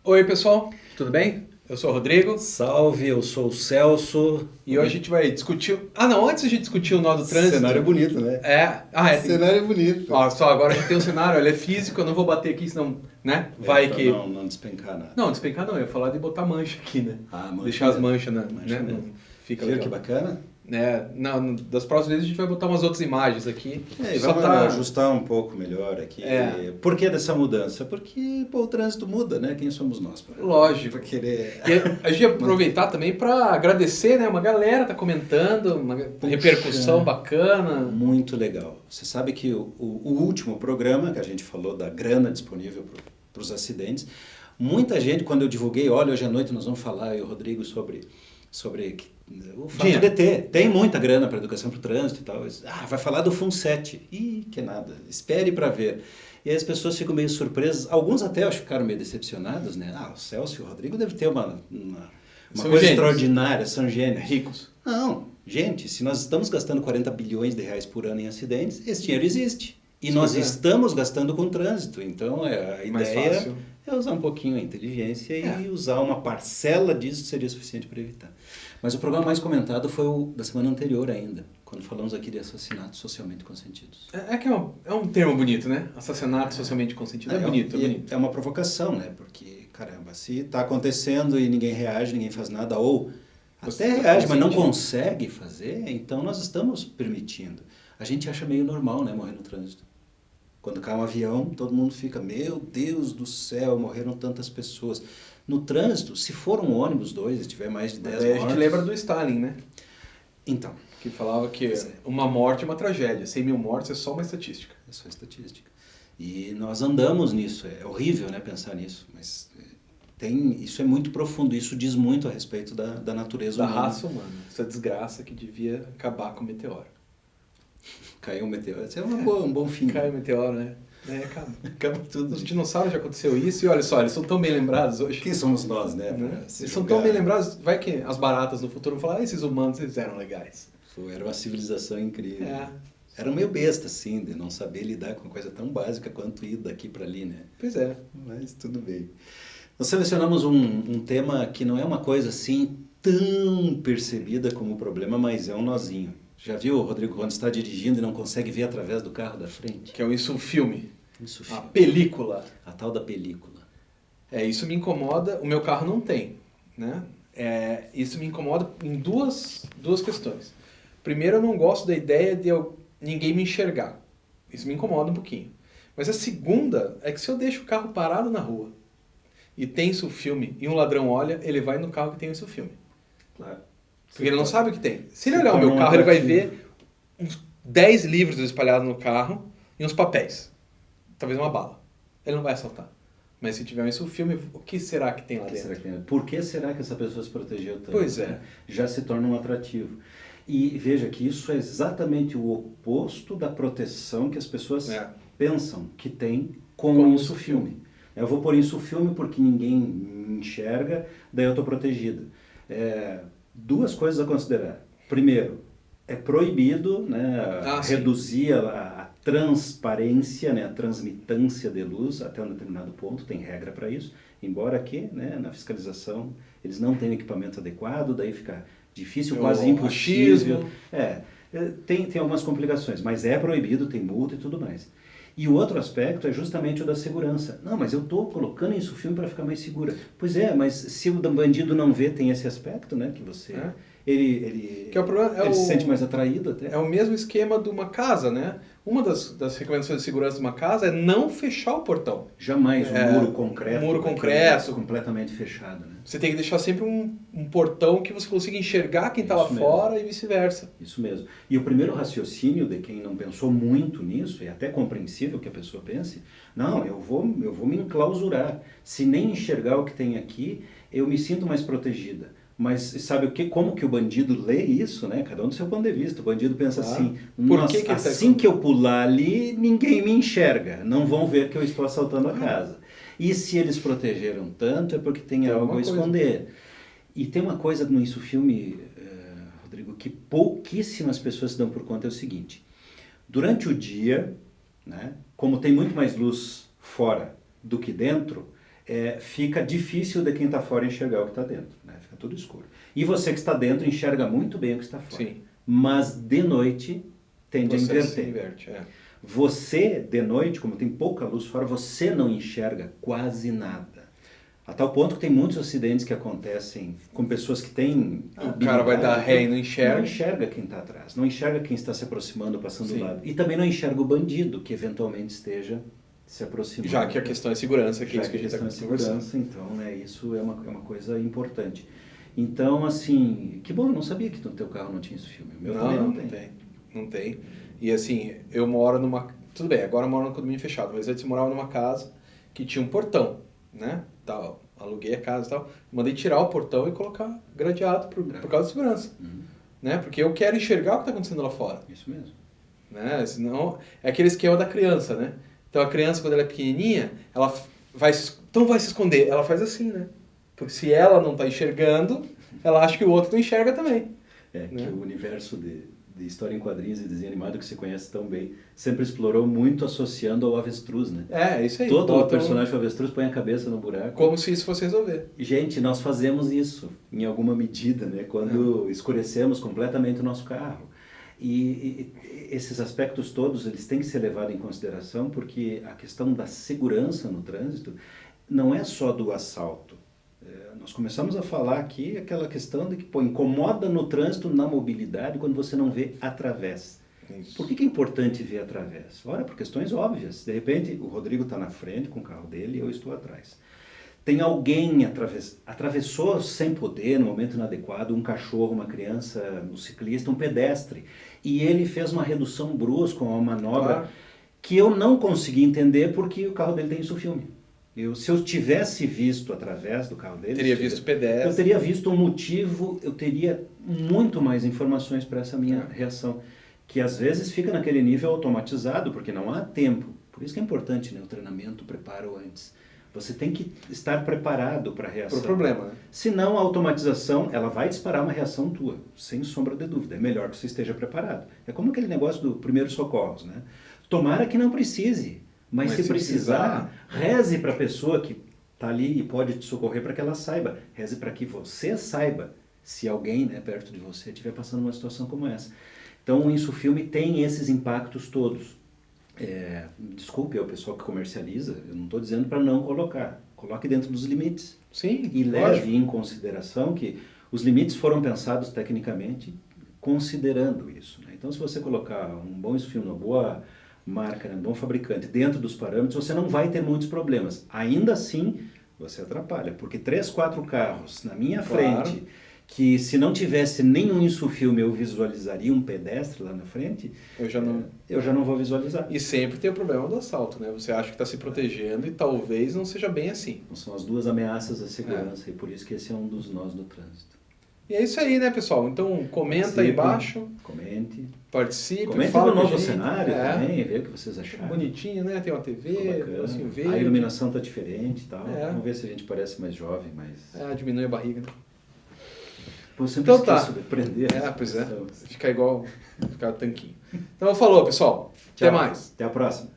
Oi, pessoal, tudo bem? Eu sou o Rodrigo Salve, eu sou o Celso. e hoje a gente vai discutir. Ah, não, antes a gente discutir o nó do trânsito. Cenário bonito, né? Cenário bonito. Ó, só agora a gente tem um cenário, ele é físico, eu não vou bater aqui, senão, né? Vai pra que. não despencar nada. Não, despencar não, eu ia falar de botar mancha aqui, né? Mancha Deixar as mesmo. manchas, né? Mancha Não mesmo. fica Viu legal. que bacana? Não, das próximas vezes a gente vai botar umas outras imagens aqui. E Só vamos tá. ajustar um pouco melhor aqui. É. Por que dessa mudança? Porque o trânsito muda, né? Quem somos nós? Lógico. Pra querer... E a gente ia aproveitar também para agradecer, né? Uma galera tá comentando, uma repercussão bacana. Muito legal. Você sabe que o último programa que a gente falou da grana disponível para os acidentes, muita gente, quando eu divulguei, olha, hoje à noite nós vamos falar, eu e o Rodrigo, sobre o fato de tem muita grana para educação para o trânsito e tal. Vai falar do FUNSET. Ih, que nada, espere para ver. E aí as pessoas ficam meio surpresas, alguns até acho que ficaram meio decepcionados, né? O Celso e o Rodrigo devem ter uma coisa gênios. extraordinária, são gênios. Ricos. Não, gente, se nós estamos gastando 40 bilhões de reais por ano em acidentes, esse dinheiro existe. E Sim, nós é. estamos gastando com trânsito. Então, a Mais ideia fácil. é usar um pouquinho a inteligência e usar uma parcela disso seria suficiente para evitar. Mas o programa mais comentado foi o da semana anterior ainda, quando falamos aqui de assassinatos socialmente consentidos. É um termo bonito, né? Assassinato socialmente consentido. É bonito, é bonito. É uma provocação, né? Porque, caramba, se está acontecendo e ninguém reage, ninguém faz nada, ou Você até tá reage, mas não consentindo. consegue fazer, então nós estamos permitindo. A gente acha meio normal, né, morrer no trânsito. Quando cai um avião, todo mundo fica, meu Deus do céu, morreram tantas pessoas. No trânsito, se for um ônibus, dois, e tiver mais de 10 Daí a mortos... gente lembra do Stalin, né? Então, Que falava que uma morte é uma tragédia, 100 mil mortes é só uma estatística. é só estatística. E nós andamos nisso, é horrível, né, pensar nisso, mas isso é muito profundo, isso diz muito a respeito da natureza Da humana. raça humana. Essa desgraça que devia acabar com o meteoro. Caiu um meteoro, esse é um bom fim. Cai o meteoro, né? Acaba tudo. Os dinossauros já aconteceu isso e olha só, eles são tão bem lembrados hoje. Quem somos nós, né? Eles são tão bem lembrados, vai que as baratas no futuro vão falar, esses humanos eles eram legais. Era uma civilização incrível. É. Era meio besta, assim, de não saber lidar com uma coisa tão básica quanto ir daqui para ali, né? Pois é. Mas tudo bem. Nós selecionamos um tema que não é uma coisa assim tão percebida como problema, mas é um nozinho. Já viu, Rodrigo, quando está dirigindo e não consegue ver através do carro da frente? Que é isso, o filme. Isso, A película. a tal da película. Isso me incomoda, o meu carro não tem, né? Isso me incomoda em duas questões. Primeiro, eu não gosto da ideia de ninguém me enxergar. Isso me incomoda um pouquinho. Mas a segunda é que se eu deixo o carro parado na rua e tem isso filme e um ladrão olha, ele vai no carro que tem isso filme. Claro. Porque ele não sabe o que tem. Se ele Se olhar o torna meu um carro, ele vai atrativo. ver uns 10 livros espalhados no carro e uns papéis. Talvez uma bala. Ele não vai assaltar. Mas se tiver isso filme, o que será que tem lá dentro? Por que será que essa pessoa se protegeu tanto? Pois é. Né? Já se torna um atrativo. E veja que isso é exatamente o oposto da proteção que as pessoas pensam que tem com isso filme. Eu vou pôr isso filme porque ninguém me enxerga, daí eu estou protegido. Duas coisas a considerar. Primeiro, é proibido, né, reduzir a transparência, né, a transmitância de luz até um determinado ponto, tem regra para isso, embora aqui, né, na fiscalização, eles não têm o equipamento adequado, daí fica difícil, quase impossível. Tem algumas complicações, mas é proibido, tem multa e tudo mais. E o outro aspecto é justamente o da segurança. Não, mas eu estou colocando isso filme para ficar mais segura. Pois é, mas se o bandido não vê, tem esse aspecto, né, que você... Ele se sente mais atraído até. É o mesmo esquema de uma casa, né? Uma das recomendações de segurança de uma casa é não fechar o portão. Jamais um muro concreto. Um muro concreto. Completamente fechado, né? Você tem que deixar sempre um portão que você consiga enxergar quem está lá fora e vice-versa. Isso mesmo. E o primeiro raciocínio de quem não pensou muito nisso, e até compreensível que a pessoa pense, não, eu vou me enclausurar. Se nem enxergar o que tem aqui, eu me sinto mais protegida. Mas sabe como que o bandido lê isso, né? Cada um do seu ponto de vista. O bandido pensa assim, assim que eu pular ali, ninguém me enxerga. Não vão ver que eu estou assaltando a casa. E se eles protegeram tanto, é porque tem algo a esconder. E tem uma coisa no Isso Filme, Rodrigo, que pouquíssimas pessoas se dão por conta, é o seguinte. Durante o dia, né, como tem muito mais luz fora do que dentro, fica difícil de quem está fora enxergar o que está dentro, né? Fica tudo escuro. E você que está dentro enxerga muito bem o que está fora. Sim. Mas de noite tende a inverter. Se inverte, Você, de noite, como tem pouca luz fora, você não enxerga quase nada. A tal ponto que tem muitos acidentes que acontecem com pessoas que têm... O cara vai dar ré e não enxerga. Não enxerga quem está atrás, não enxerga quem está se aproximando, passando do lado. E também não enxerga o bandido, que eventualmente esteja se aproximando. Já que a questão é segurança, que é isso que a gente está conversando. Então, né, isso é uma coisa importante. Então, assim, que bom, eu não sabia que no teu carro não tinha esse filme. O meu também não tem. E assim, eu moro numa... Tudo bem, agora eu moro num condomínio fechado, mas antes eu morava numa casa que tinha um portão, né? Tal, aluguei a casa e tal. Mandei tirar o portão e colocar gradeado por causa de segurança. Né? Porque eu quero enxergar o que está acontecendo lá fora. Isso mesmo. Né? Senão, é aquele esquema da criança, né? Então a criança, quando ela é pequenininha, ela vai se esconder. Ela faz assim, né? Porque se ela não está enxergando, ela acha que o outro não enxerga também. Né? Que o universo de história em quadrinhos e desenho animado que você conhece tão bem, sempre explorou muito associando ao avestruz, né? Isso aí. Todo personagem avestruz põe a cabeça no buraco. Como se isso fosse resolver. Gente, nós fazemos isso, em alguma medida, né? Quando escurecemos completamente o nosso carro. E esses aspectos todos, eles têm que ser levados em consideração, porque a questão da segurança no trânsito não é só do assalto. Nós começamos a falar aqui aquela questão de que incomoda no trânsito, na mobilidade, quando você não vê através. Isso. Por que é importante ver através? Ora, por questões óbvias. De repente, o Rodrigo está na frente com o carro dele e eu estou atrás. Tem alguém atravessou sem poder, no momento inadequado, um cachorro, uma criança, um ciclista, um pedestre. E ele fez uma redução brusca, uma manobra que eu não consegui entender porque o carro dele tem isso filme. Se eu tivesse visto através do carro dele... Teria visto pedestre. Eu teria visto um motivo, eu teria muito mais informações para essa minha reação. Que às vezes fica naquele nível automatizado, porque não há tempo. Por isso que é importante, né, o treinamento, o preparo antes. Você tem que estar preparado para a reação. Para o problema, né? Senão a automatização, ela vai disparar uma reação tua, sem sombra de dúvida. É melhor que você esteja preparado. É como aquele negócio do primeiros socorros, né? Tomara que não precise. Mas se precisar, reze para a pessoa que está ali e pode te socorrer para que ela saiba. Reze para que você saiba se alguém, né, perto de você estiver passando uma situação como essa. Então o Insufilme tem esses impactos todos. Desculpe ao pessoal que comercializa, eu não estou dizendo para não colocar. Coloque dentro dos limites. Sim, e leve em consideração que os limites foram pensados tecnicamente considerando isso. Né? Então se você colocar um bom Insufilme, uma boa marca, né, um bom fabricante, dentro dos parâmetros, você não vai ter muitos problemas. Ainda assim, você atrapalha, porque 3, 4 carros na minha frente, que se não tivesse nenhum Insufilme eu visualizaria um pedestre lá na frente, eu já não vou visualizar. E sempre tem o problema do assalto, né? Você acha que está se protegendo e talvez não seja bem assim. Então, são as duas ameaças à segurança e por isso que esse é um dos nós do trânsito. E é isso aí, né, pessoal? Então, comenta aí embaixo. Participe. Comente no novo cenário também, vê o que vocês acharam. Bonitinho, né? Tem uma TV, negocinho verde. A iluminação está diferente e tal. Vamos ver se a gente parece mais jovem, mas... diminui a barriga. Pô, eu sempre esqueço de prender. Pois é. Ficar tanquinho. Então, falou, pessoal. Tchau. Até mais. Até a próxima.